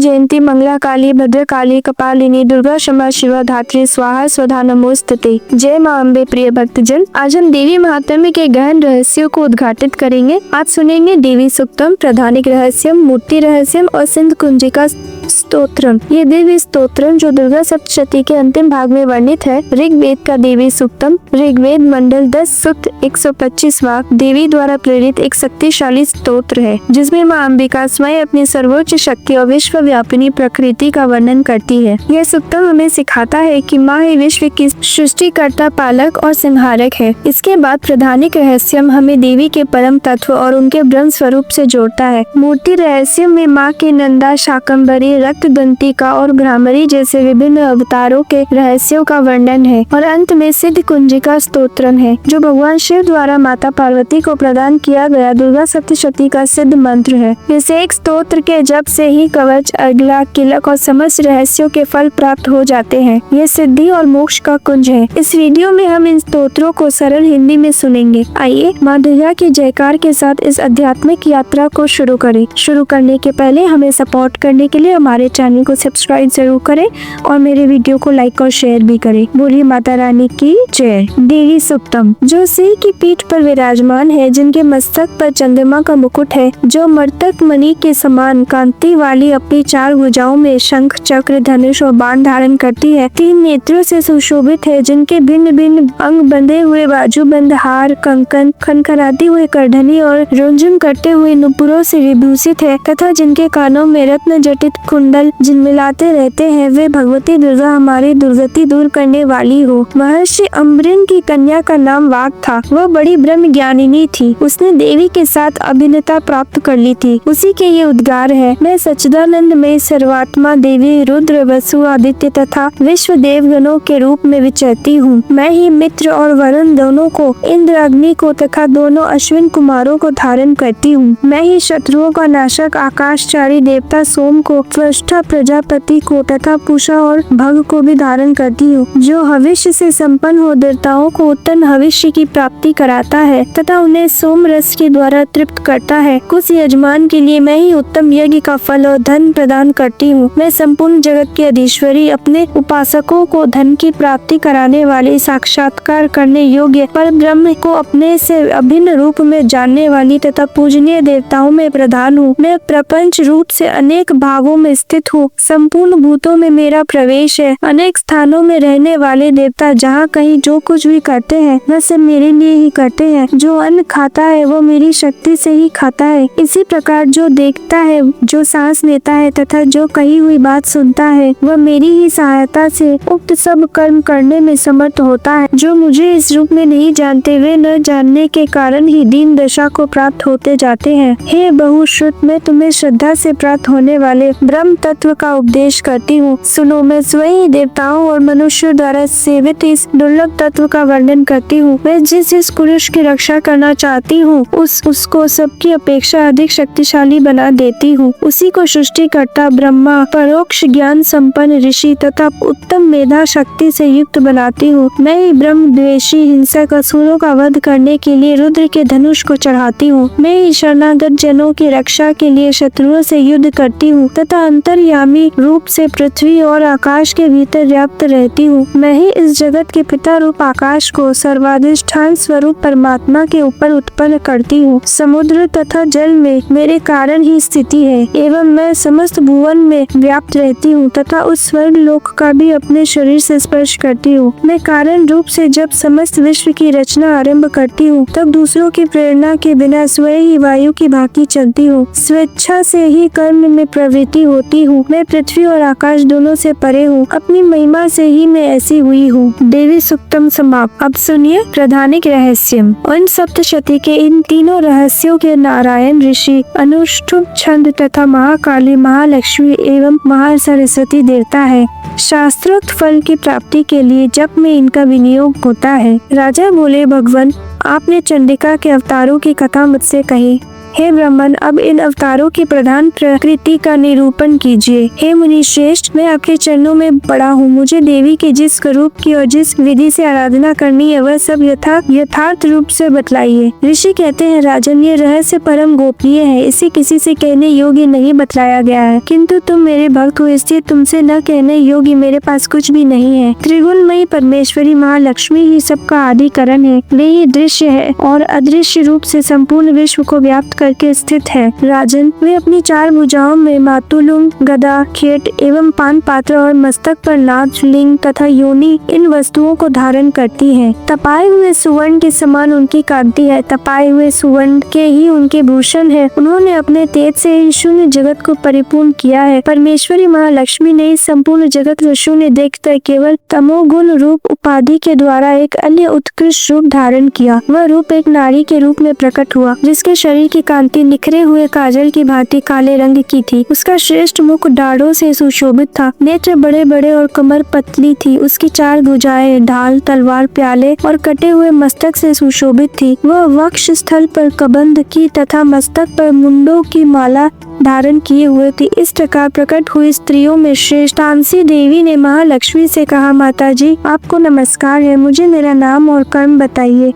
जयंती मंगला काली भद्र काली कपालिनी दुर्गा क्षमा शिवा धात्री स्वाहा स्वधा नमोस्तुते। जय मां अम्बे। प्रिय भक्तजन, आज हम देवी महात्म्य के गहन रहस्यों को उद्घाटित करेंगे। आज सुनेंगे देवी सूक्तम, प्रधानिक रहस्यम, मूर्ति रहस्यम और सिंध कुंजिका स्तोत्रम। ये देवी स्तोत्रम जो दुर्गा सप्तशती के अंतिम भाग में वर्णित है। ऋग्वेद का देवी सूक्तम, ऋग्वेद मंडल 10 सूक्त 125 वाक्य देवी द्वारा प्रेरित एक शक्तिशाली स्तोत्र है, जिसमें मां अंबिका स्वयं अपनी सर्वोच्च शक्ति और विश्व व्यापिनी प्रकृति का वर्णन करती है। यह सूक्तम हमें सिखाता है कि मां ही विश्व की सृष्टिकर्ता, पालक और संहारक है। इसके बाद प्रधानिक रहस्यम हमें देवी के परम तत्व और उनके ब्रह्म स्वरूप से जोड़ता है। मूर्ति रहस्यम में मां के नंदा, शाकंभरी, रक्तदंतिका और भ्रामरी जैसे विभिन्न अवतारों के रहस्यों का वर्णन है। और अंत में सिद्ध कुंजिका स्तोत्रम है, जो भगवान शिव द्वारा माता पार्वती को प्रदान किया गया दुर्गा सप्तशती का सिद्ध मंत्र है। इस एक स्तोत्र के जप से ही कवच, अर्गला, किलक और समस्त रहस्यों के फल प्राप्त हो जाते हैं। ये सिद्धि और मोक्ष का कुंज है। इस वीडियो में हम इन स्तोत्रों को सरल हिंदी में सुनेंगे। आइए मां दुर्गा के जयकार के साथ इस आध्यात्मिक यात्रा को शुरू करें। शुरू करने के पहले हमें सपोर्ट करने के लिए हमारे चैनल को सब्सक्राइब जरूर करें और मेरे वीडियो को लाइक और शेयर भी करें। बोलिए माता रानी की जय। देवी सूक्तम, जो सिंह की पीठ पर विराजमान है, जिनके मस्तक पर चंद्रमा का मुकुट है, जो मर्तक मणि के समान कांति वाली अपनी 4 भुजाओं में शंख, चक्र, धनुष और बाण धारण करती है, 3 नेत्रों से सुशोभित है, जिनके भिन्न भिन्न अंग बंधे हुए बाजूबंद हार, कंकन, खनखनाती हुए करधनी और रुंझुन करते हुए नुपुरों से विभूषित है, तथा जिनके कानों में रत्न जटित कुंडल झिलमिलाते रहते हैं, वे भगवती दुर्गा हमारी दुर्गति दूर करने वाली हो। महर्षि अम्बरीन की कन्या का नाम वाग था। वह बड़ी ब्रह्म ज्ञानिनी थी। उसने देवी के साथ अभिन्नता प्राप्त कर ली थी। उसी के ये उद्गार है, मैं सच्चिदानंद में सर्वात्मा देवी रुद्र, वसु, आदित्य तथा विश्व देवगणों के रूप में विचरती हूँ। मैं ही मित्र और वरुण दोनों को, इंद्र, अग्नि को तथा दोनों अश्विन कुमारों को धारण करती हूँ। मैं ही शत्रुओं का नाशक, आकाशचारी देवता सोम को, त्वष्टा प्रजापति को तथा पूषा और भग को भी धारण करती हूँ। जो हविष्य से संपन्न हो देवताओं को उत्तम हविष्य की प्राप्ति कराता है तथा उन्हें सोम रस के द्वारा तृप्त करता है। कुछ यजमान के लिए मैं ही उत्तम यज्ञ का फल और धन प्रदान करती हूँ। मैं संपूर्ण जगत की अधीश्वरी, अपने उपासकों को धन की प्राप्ति कराने वाली, साक्षात्कार करने योग्य पर ब्रह्म को अपने से अभिन्न रूप में जानने वाली तथा पूजनीय देवताओं में प्रधान हूँ। मैं प्रपंच रूप से अनेक भागों में स्थित हूँ। संपूर्ण भूतों में मेरा प्रवेश है। अनेक स्थानों में रहने वाले देवता जहाँ कहीं जो कुछ भी करते हैं, वह सब मेरे लिए ही करते हैं। जो अन्न खाता है वो मेरी शक्ति से ही खाता है। इसी प्रकार जो देखता है, जो सांस लेता है तथा जो कही हुई बात सुनता है, वह मेरी ही सहायता से उक्त सब कर्म करने में समर्थ होता है। जो मुझे इस रूप में नहीं जानते, वे न जानने के कारण ही दीन दशा को प्राप्त होते जाते हैं। हे बहुश्रुत, मैं तुम्हें श्रद्धा से प्राप्त होने वाले ब्रह्म तत्व का उपदेश करती हूँ। सुनो, मैं स्वयं देवताओं और मनुष्यों द्वारा सेवित इस दुर्लभ तत्व का वर्णन करती हूँ। मैं जिस पुरुष की रक्षा करना चाहती हूँ, उसको सबकी अपेक्षा अधिक शक्तिशाली बना देती हूँ। उसी को सृष्टिकर्ता ब्रह्मा, परोक्ष ज्ञान संपन्न ऋषि तथा उत्तम मेधा शक्ति से युक्त बनाती हूँ। मैं ही ब्रह्म द्वेषी हिंसक असुरों का वध करने के लिए रुद्र के धनुष को चढ़ाती हूँ। मैं ही शरणागत जनों की रक्षा के लिए शत्रुओं से युद्ध करती हूँ तथा अंतर्यामी रूप से पृथ्वी और आकाश के भीतर व्याप्त रहती हूँ। मैं ही इस जगत के पिता रूप आकाश को सर्वाधिष्ठान स्वरूप परमात्मा के ऊपर उत्पन्न करती हूँ। समुद्र तथा जल में मेरे कारण ही स्थिति है एवं मैं समस्त भुवन में व्याप्त रहती हूँ तथा उस स्वर्ग लोक का भी अपने शरीर से स्पर्श करती हूँ। मैं कारण रूप से जब समस्त विश्व की रचना आरंभ करती हूँ, तब दूसरों की प्रेरणा के बिना स्वयं ही वायु की भांति चलती हूँ। स्वेच्छा से ही कर्म में प्रवृत्ति होती हूँ। मैं पृथ्वी और आकाश दोनों से परे हूँ। अपनी महिमा से ही मैं ऐसी हुई हूँ। देवी सूक्तम समाप्त। अब सुनिए प्रधानिक रहस्यम। उन सप्तशती के इन तीनों रहस्यों के नारायण ऋषि, अनुष्टुप छंद तथा महाकाली, महालक्ष्मी एवं महासरस्वती देवता है। शास्त्रोक्त फल की प्राप्ति के लिए जप में इनका विनियोग होता है। राजा बोले, भगवान, आपने चंडिका के अवतारों की कथा मुझसे कही। हे ब्राह्मण, अब इन अवतारों की प्रधान प्रकृति का निरूपण कीजिए। हे मुनि श्रेष्ठ, मैं आपके चरणों में पड़ा हूँ। मुझे देवी के जिस स्वरूप की और जिस विधि से आराधना करनी है वह सब यथार्थ रूप से बतलाइए। ऋषि कहते हैं, राजन, ये रहस्य परम गोपनीय है, इसे किसी से कहने योग्य नहीं बतलाया गया है, किंतु तुम मेरे भक्त हो, इसलिए तुमसे न कहने योग्य मेरे पास कुछ भी नहीं है। त्रिगुणमयी परमेश्वरी महालक्ष्मी ही सबका आदि कारण है। वे ही दृश्य है और अदृश्य रूप से संपूर्ण विश्व को व्याप्त करके स्थित है। राजन, वे अपनी 4 भुजाओं में मातुलुंग, गदा, खेट एवं पान पात्र और मस्तक पर नाग, लिंग तथा योनि इन वस्तुओं को धारण करती है। तपाए हुए सुवर्ण के समान उनकी कांति है। तपाए हुए सुवर्ण के ही उनके भूषण है। उन्होंने अपने तेज से इन शून्य जगत को परिपूर्ण किया है। परमेश्वरी महालक्ष्मी ने इस संपूर्ण जगत को शून्य देखकर केवल तमोगुण रूप उपाधि के द्वारा एक अन्य उत्कृष्ट रूप धारण किया। वह रूप एक नारी के रूप में प्रकट हुआ, जिसके शरीर की कांति निखरे हुए काजल की भांति काले रंग की थी। उसका श्रेष्ठ मुख डाढ़ों से सुशोभित था, नेत्र बड़े बड़े और कमर पतली थी। उसकी 4 भुजाएं ढाल, तलवार, प्याले और कटे हुए मस्तक से सुशोभित थी। वह वक्ष स्थल पर कबंध की तथा मस्तक पर मुंडों की माला धारण किए हुए थी। इस प्रकार प्रकट हुई स्त्रियों में श्रेष्ठ तामसी देवी ने महालक्ष्मी से कहा, माता जी, आपको नमस्कार है, मुझे मेरा नाम और कर्म बताइए।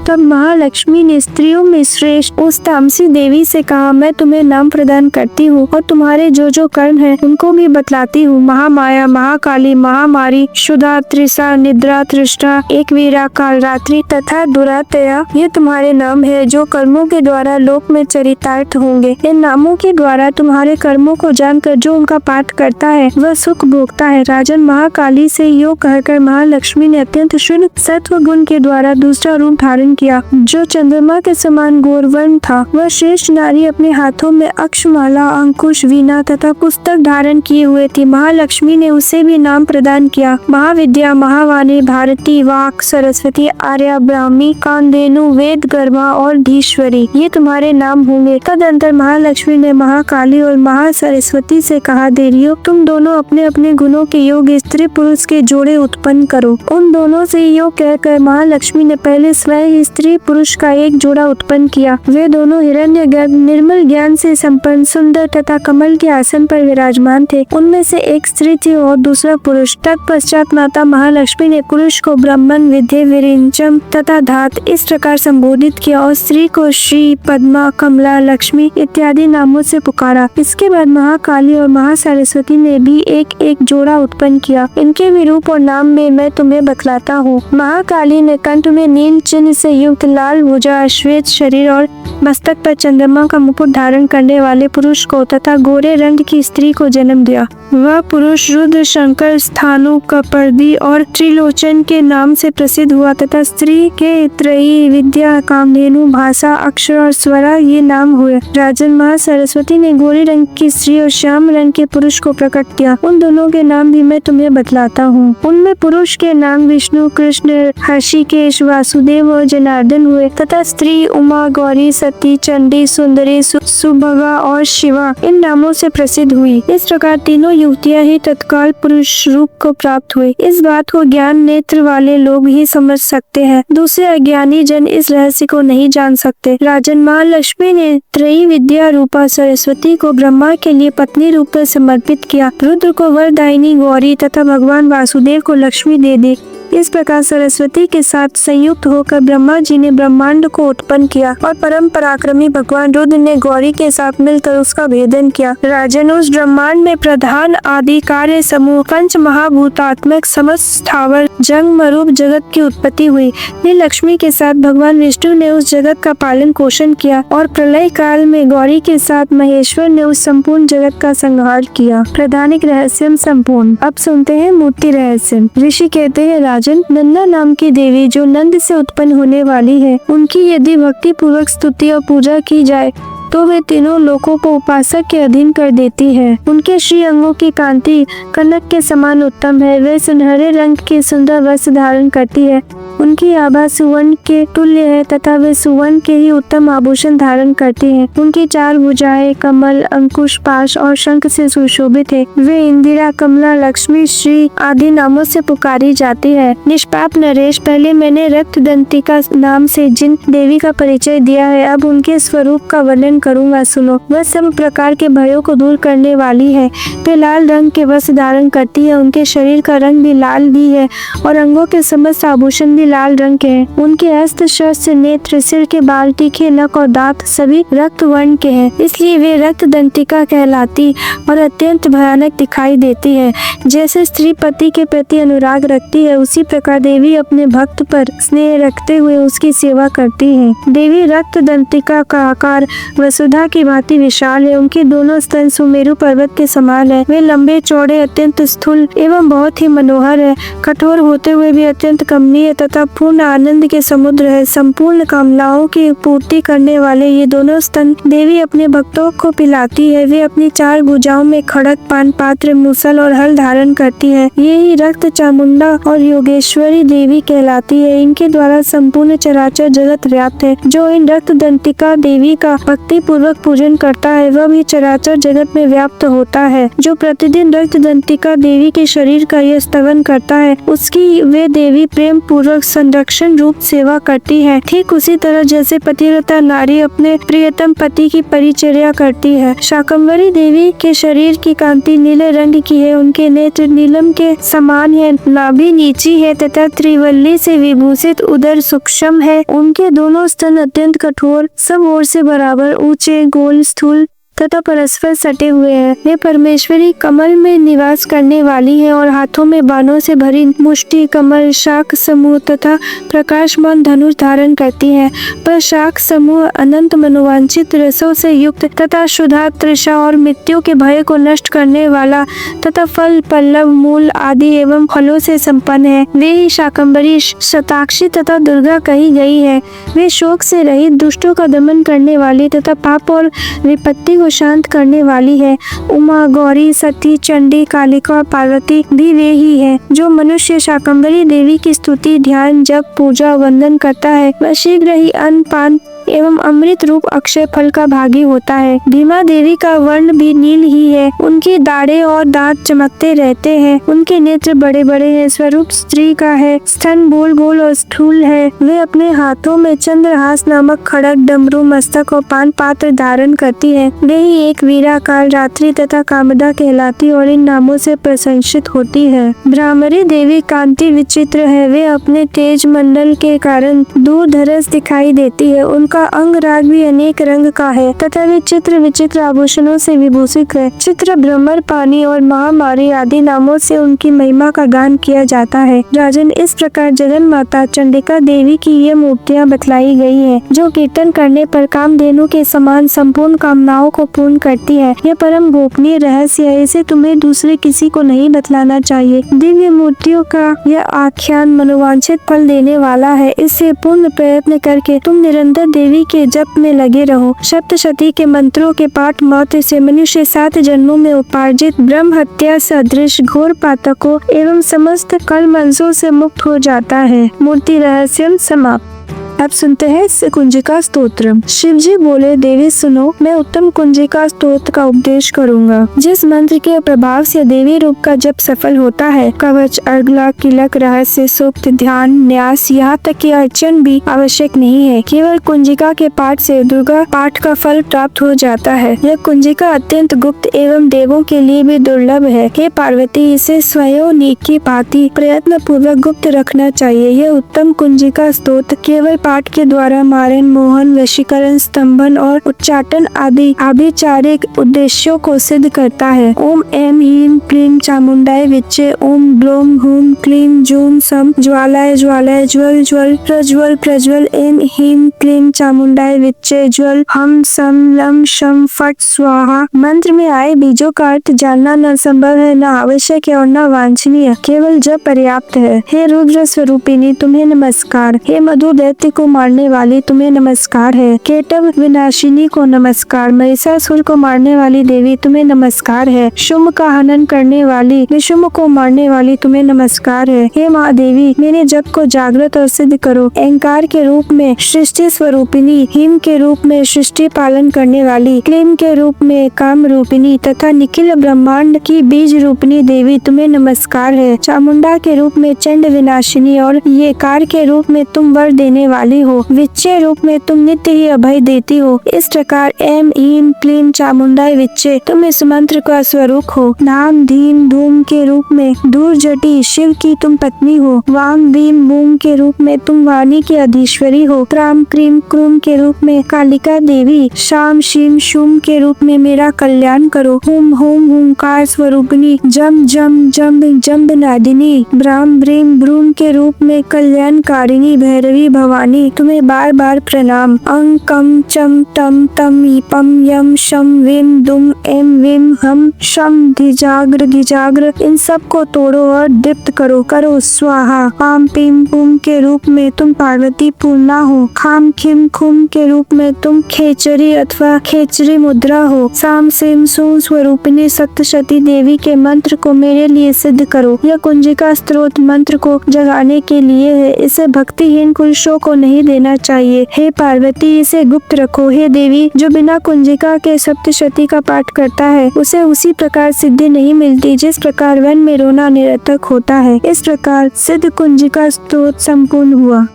तब महालक्ष्मी ने स्त्रियों में श्रेष्ठ उस तामसी देवी से कहा, मैं तुम्हें नाम प्रदान करती हूँ और तुम्हारे जो जो कर्म हैं उनको भी बतलाती हूँ। महामाया, महाकाली, महामारी, शुदा, त्रिसा, निद्रा, तृष्णा, एकवीरा, कालरात्रि तथा दुरातया, ये तुम्हारे नाम है जो कर्मों के द्वारा लोक में चरितार्थ होंगे। इन नामों के द्वारा तुम्हारे कर्मों को जानकर जो उनका पाठ करता है वह सुख भोगता है। राजन, महाकाली से यो कहकर महालक्ष्मी ने अत्यंत शुद्ध सत्व गुण के द्वारा दूसरा रूप धारण किया, जो चंद्रमा के समान गौरवर्ण था। वह श्रेष्ठ नारी अपने हाथों में अक्षमाला, अंकुश, वीणा तथा पुस्तक धारण किए हुए थी। महालक्ष्मी ने उसे भी नाम प्रदान किया, महाविद्या, महावाणी, भारती, वाक, सरस्वती, आर्या, ब्राह्मी, कामधेनु, वेद गर्भा और धीश्वरी, ये तुम्हारे नाम होंगे। तदंतर महालक्ष्मी ने महाकाली और महासरस्वती से कहा, देवियों, तुम दोनों अपने अपने गुणों के योग स्त्री पुरुष के जोड़े उत्पन्न करो। उन दोनों से योग कहकर महालक्ष्मी ने पहले स्वयं स्त्री पुरुष का एक जोड़ा उत्पन्न किया। वे दोनों हिरण्यगर्भ, निर्मल ज्ञान से संपन्न, सुंदर तथा कमल के आसन पर विराजमान थे। उनमें से एक स्त्री थी और दूसरा पुरुष। तत्पश्चात माता महालक्ष्मी ने पुरुष को ब्रह्मन, विद्ये, विरिंचम तथा धात इस प्रकार संबोधित किया और स्त्री को श्री, पद्मा, कमला, लक्ष्मी इत्यादि नामों से पुकारा। इसके बाद महाकाली और महासरस्वती ने भी एक एक जोड़ा उत्पन्न किया। इनके भी रूप और नाम में मैं तुम्हें बतलाता हूँ। महाकाली ने कंठ में नील चिन्ह से युक्त लाल भुजा, श्वेत शरीर और मस्तक पर चंद्रमा का मुकुट धारण करने वाले पुरुष को तथा गोरे रंग की स्त्री को जन्म दिया। वह पुरुष रुद्र, शंकर, स्थानु, कपर्दी और त्रिलोचन के नाम से प्रसिद्ध हुआ तथा स्त्री के त्रयी, विद्या, कामधेनु, भाषा, अक्षर और स्वरा ये नाम हुए। राजन, महासरस्वती ने गोरे रंग की स्त्री और श्याम रंग के पुरुष को प्रकट किया। उन दोनों के नाम भी मैं तुम्हें बतलाता हूँ। उनमें पुरुष के नाम विष्णु, कृष्ण, हर्षिकेश, वासुदेव और जनार्दन हुए तथा स्त्री उमा, गौरी, सती, चंडी, सुंदरी, सुभगा और शिवा इन नामों से प्रसिद्ध हुई। इस प्रकार तीनों युवतियां ही तत्काल पुरुष रूप को प्राप्त हुई। इस बात को ज्ञान नेत्र वाले लोग ही समझ सकते हैं, दूसरे अज्ञानी जन इस रहस्य को नहीं जान सकते। राजन, महालक्ष्मी ने त्रयी विद्या रूपा सरस्वती को ब्रह्मा के लिए पत्नी रूप में समर्पित किया, रुद्र को वरदायिनी गौरी तथा भगवान वासुदेव को लक्ष्मी दे दी। इस प्रकार सरस्वती के साथ संयुक्त होकर ब्रह्मा जी ने ब्रह्मांड को उत्पन्न किया और परम पराक्रमी भगवान रुद्र ने गौरी के साथ मिलकर उसका भेदन किया। राजन, उस ब्रह्मांड में प्रधान आदि कार्य समूह पंच महाभूतात्मक समस्त स्थावर जंग रूप जगत की उत्पत्ति हुई। लक्ष्मी के साथ भगवान विष्णु ने उस जगत का पालन पोषण किया और प्रलय काल में गौरी के साथ महेश्वर ने उस संपूर्ण जगत का संहार किया। प्रधानिक रहस्यम संपूर्ण। अब सुनते हैं मूर्ति रहस्य। ऋषि कहते हैं, राजन, नंदा नाम की देवी जो नंद से उत्पन्न होने वाली है, उनकी यदि भक्ति पूर्वक स्तुति और पूजा की जाए तो वे तीनों लोकों को उपासक के अधीन कर देती है। उनके श्री अंगों की कांति कनक के समान उत्तम है। वे सुनहरे रंग के सुंदर वस्त्र धारण करती है। उनकी आभा सुवर्ण के तुल्य है तथा वे सुवर्ण के ही उत्तम आभूषण धारण करती हैं। उनकी 4 भुजाएं कमल, अंकुश, पाश और शंख से सुशोभित है। वे इंदिरा, कमला, लक्ष्मी, श्री आदि नामों से पुकारी जाती है। निष्पाप नरेश, पहले मैंने रक्त दंतिका नाम से जिन देवी का परिचय दिया है, अब उनके स्वरूप का वर्णन प्रदान करूंगा। सुनो, वह सब प्रकार के भयों को दूर करने वाली है। वे लाल रंग के वस्त्र धारण करती है, उनके शरीर का रंग भी लाल ही है और अंगों के समस्त आभूषण भी लाल रंग के हैं। उनके अस्त्र, शस्त्र, नेत्र, सिर के बाल, तीखे नख और दांत सभी रक्त वर्ण के हैं, इसलिए वे रक्त दंतिका कहलाती और अत्यंत भयानक दिखाई देती है। जैसे स्त्री पति के प्रति अनुराग रखती है, उसी प्रकार देवी अपने भक्त पर स्नेह रखते हुए उसकी सेवा करती है। देवी रक्त दंतिका का आकार वसुधा की भांति विशाल है। उनके दोनों स्तन सुमेरु पर्वत के समान है। वे लंबे चौड़े, अत्यंत स्थूल एवं बहुत ही मनोहर है। कठोर होते हुए भी अत्यंत कमनीय तथा पूर्ण आनंद के समुद्र है। संपूर्ण कामनाओं की पूर्ति करने वाले ये दोनों स्तन देवी अपने भक्तों को पिलाती है। वे अपनी 4 भुजाओं में खड़ग, पान पात्र, मूसल और हल धारण करती है। ये ही रक्त चामुंडा और योगेश्वरी देवी कहलाती है। इनके द्वारा संपूर्ण चराचर जगत व्याप्त है। जो इन रक्त दंतिका देवी का भक्ति पूर्वक पूजन करता है, वह भी चराचर जगत में व्याप्त होता है। जो प्रतिदिन रक्त दंतिका देवी के शरीर का यह स्तवन करता है, उसकी वे देवी प्रेम पूर्वक संरक्षण रूप सेवा करती है। ठीक उसी तरह जैसे पतिव्रता नारी अपने प्रियतम पति की परिचर्या करती है। शाकंभरी देवी के शरीर की कांति नीले रंग की है। उनके नेत्र नीलम के समान है, नाभि नीची है तथा त्रिवल्ली से विभूषित उदर सूक्ष्म है। उनके दोनों स्तन अत्यंत कठोर, सब ओर से बराबर, ऊंचे, गोल, स्थूल तथा परस्पर सटे हुए हैं। वे परमेश्वरी कमल में निवास करने वाली है और हाथों में बाणों से भरी मुष्टि, कमल, शाख समूह तथा प्रकाशमान धनुष धारण करती हैं। पर शाख समूह अनंत मनोवांछित रसों से युक्त तथा क्षुधा, तृषा और मृत्यु के भय को नष्ट करने वाला तथा फल, पल्लव, मूल आदि एवं फलों से संपन्न है। वे ही शाकंभरी, शताक्षी तथा दुर्गा कही गई है। वे शोक से रहित, दुष्टों का दमन करने वाली तथा पाप और विपत्ति को शांत करने वाली है। उमा, गौरी, सती, चंडी, कालिका और पार्वती भी वे ही है। जो मनुष्य शाकंभरी देवी की स्तुति, ध्यान, जप, पूजा, वंदन करता है, वह शीघ्र ही अन्न, पान एवं अमृत रूप अक्षय फल का भागी होता है। भीमा देवी का वर्ण भी नील ही है। उनकी दाढ़ें और दांत चमकते रहते हैं। उनके नेत्र बड़े बड़े हैं। स्वरूप स्त्री का है। स्तन गोल गोल और स्थूल है। वे अपने हाथों में चंद्रहास नामक खड़ग, डमरू, मस्तक और पान पात्र धारण करती है। वे ही एक वीरा, काल रात्रि तथा कामदा कहलाती और इन नामों से प्रशंसित होती है। भ्रामरी देवी कांति विचित्र है। वे अपने तेज मंडल के कारण दूरधरस दिखाई देती है। उनका अंग राग भी अनेक रंग का है तथा वे चित्र विचित्र आभूषणों से विभूषित है। चित्र, भ्रमर, पानी और महामारी आदि नामों से उनकी महिमा का गान किया जाता है। राजन, इस प्रकार जगन माता चंडिका देवी की ये मूर्तियाँ बतलाई गई है, जो कीर्तन करने पर कामधेनु के समान संपूर्ण कामनाओं को पूर्ण करती है। यह परम गोपनीय रहस्य है। इसे तुम्हें दूसरे किसी को नहीं बतलाना चाहिए। दिव्य मूर्तियों का यह आख्यान मनोवांछित फल देने वाला है। इससे पूर्ण प्रयत्न करके तुम निरंतर देवी के जप में लगे रहो। सप्तशती के मंत्रों के पाठ मात्र से मनुष्य 7 जन्मों में उपार्जित ब्रह्म हत्या सदृश घोर पातकों एवं समस्त कलमंसों से मुक्त हो जाता है। मूर्ति रहस्य समाप्त। अब सुनते हैं कुंजिका स्तोत्र। शिवजी बोले, देवी सुनो, मैं उत्तम कुंजिका स्तोत्र का उपदेश करूंगा। जिस मंत्र के प्रभाव से देवी रूप का जप सफल होता है, कवच, अर्गला, किलक, रहस्य, सूक्त, ध्यान, न्यास, यहाँ तक कि अर्चन भी आवश्यक नहीं है। केवल कुंजिका के पाठ से दुर्गा पाठ का फल प्राप्त हो जाता है। यह कुंजिका अत्यंत गुप्त एवं देवों के लिए भी दुर्लभ है। हे पार्वती, इसे स्वयं की भांति प्रयत्न पूर्वक गुप्त रखना चाहिए। यह उत्तम कुंजिका स्तोत्र केवल पाठ के द्वारा मारण, मोहन, वशीकरण, स्तंभन और उच्चाटन आदि आभिचारिक उद्देश्यों को सिद्ध करता है। ओम ऐं ह्रीं क्लीं चामुंडाय विच्चे। ओम ग्लौं हूं क्लीं जूं सम ज्वालाय ज्वालाय ज्वल ज्वल प्रज्वल प्रज्वल। ऐं ह्रीं क्लीं चामुंडाय विच्चे ज्वल हम सम लम शम फट स्वाहा। मंत्र में आए बीजों का अर्थ जानना न संभव है, न आवश्यक है और न वांछनीय, केवल जब पर्याप्त है। हे रुद्र स्वरूपिणी, तुम्हें नमस्कार। हे मधु दैत्य को मारने वाली, तुम्हें नमस्कार है। केटव विनाशिनी को नमस्कार। महिषासुर को मारने वाली देवी, तुम्हें नमस्कार है। शुंभ का हनन करने वाली, विषमों को मारने वाली तुम्हें नमस्कार है। हे माँ देवी, मेरे जप को जागृत और सिद्ध करो। अहंकार के रूप में सृष्टि स्वरूपिणी, हिम के रूप में सृष्टि पालन करने वाली, क्लीम के रूप में काम रूपिणी तथा निखिल ब्रह्मांड की बीज रूपिणी देवी तुम्हें नमस्कार है। चामुंडा के रूप में चंड विनाशिनी और ये कार के रूप में तुम वर देने वाली हो। विच्चे रूप में तुम नित्य ही अभय देती हो। इस प्रकार एम ईम क्लीम चामुंडाई विच्चे तुम इस मंत्र का स्वरूप हो। नाम धीम धूम के रूप में दूर जटी शिव की तुम पत्नी हो। वाम भीम बूम के रूप में तुम वाणी की अधीश्वरी हो। त्राम क्रीम क्रूम के रूप में कालिका देवी, शाम शीम शुम के रूप में मेरा कल्याण करो। हुम होम हुंकार स्वरूपिणी, जम जम जम्ब जम्ब नादिनी, ब्राह्म ब्रीम ब्रूम के रूप में कल्याणकारिणी भैरवी भवानी तुम्हें बार बार प्रणाम। अंग कम चम तम तम पम यम शम विम दुम एम विम हम शम धिजाग्र इन सब को तोड़ो और दीप्त करो। करो स्वाहा। पाम पीम पुम के रूप में तुम पार्वती पूर्णा हो। खाम खिम खुम के रूप में तुम खेचरी अथवा खेचरी मुद्रा हो। साम सिम सुम स्वरूपिणी सप्तशती देवी के मंत्र को मेरे लिए सिद्ध करो। यह कुंजिका स्त्रोत मंत्र को जगाने के लिए है। इसे भक्तिहीन पुरुषों को नहीं देना चाहिए। हे पार्वती, इसे गुप्त रखो। हे देवी, जो बिना कुंजिका के सप्तशती का पाठ करता है उसे उसी प्रकार सिद्धि नहीं मिलती जिस प्रकार वन में रोना निरर्थक होता है। इस प्रकार सिद्ध कुंजिका स्तोत्र संपूर्ण हुआ।